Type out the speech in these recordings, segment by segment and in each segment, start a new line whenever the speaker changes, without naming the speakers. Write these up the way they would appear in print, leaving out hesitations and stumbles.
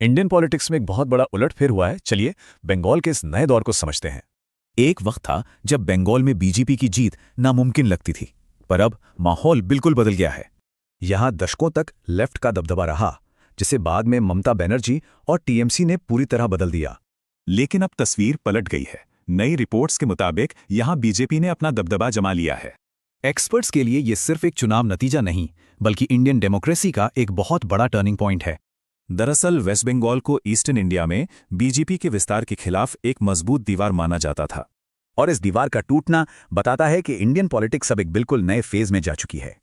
Indian politics में एक बहुत बड़ा उलटफेर हुआ है। चलिए बंगाल के इस नए दौर को समझते हैं।
एक वक्त था जब बंगाल में बीजेपी की जीत नामुमकिन लगती थी, पर अब माहौल बिल्कुल बदल गया है।
यहां दशकों तक लेफ्ट का दबदबा रहा, जिसे बाद में ममता बनर्जी और टीएमसी ने पूरी तरह बदल दिया।
लेकिन अब तस्वीर पलट गई है। नई रिपोर्ट्स के मुताबिक यहां बीजेपी ने अपना दबदबा जमा लिया है।
एक्सपर्ट्स के लिए ये सिर्फ एक चुनाव नतीजा नहीं, बल्कि इंडियन डेमोक्रेसी का एक बहुत बड़ा टर्निंग पॉइंट है।
दरअसल वेस्ट बंगाल को ईस्टर्न इंडिया में बीजेपी के विस्तार के खिलाफ एक मजबूत दीवार माना जाता था।
और इस दीवार का टूटना बताता है कि इंडियन पॉलिटिक्स अब एक बिल्कुल नए फेज में जा चुकी है।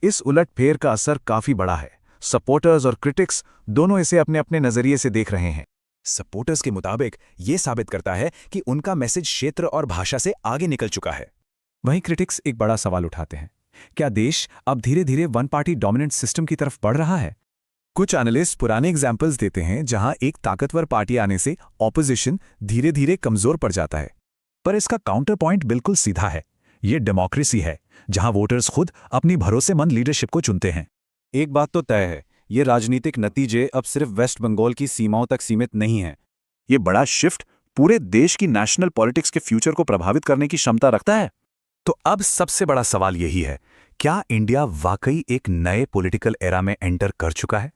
इस उलटफेर का असर काफी बड़ा है। सपोर्टर्स और क्रिटिक्स दोनों इसे अपने अपने नजरिए से देख रहे हैं।
सपोर्टर्स के मुताबिक ये साबित करता है कि उनका मैसेज क्षेत्र और भाषा से आगे निकल चुका है।
वहीं क्रिटिक्स एक बड़ा सवाल उठाते हैं, क्या देश अब धीरे धीरे वन पार्टी डोमिनेंट सिस्टम की तरफ बढ़ रहा है? कुछ एनालिस्ट पुराने एग्जाम्पल्स देते हैं जहां एक ताकतवर पार्टी आने से ऑपोजिशन धीरे धीरे कमजोर पड़ जाता है। पर इसका काउंटर पॉइंट बिल्कुल सीधा है। ये डेमोक्रेसी है, जहां वोटर्स खुद अपनी भरोसेमंद लीडरशिप को चुनते हैं।
एक बात तो तय है, ये राजनीतिक नतीजे अब सिर्फ वेस्ट बंगाल की सीमाओं तक सीमित नहीं हैं।
ये बड़ा शिफ्ट पूरे देश की नेशनल पॉलिटिक्स के फ्यूचर को प्रभावित करने की क्षमता रखता है।
तो अब सबसे बड़ा सवाल यही है, क्या इंडिया वाकई एक नए पॉलिटिकल एरा में एंटर कर चुका है?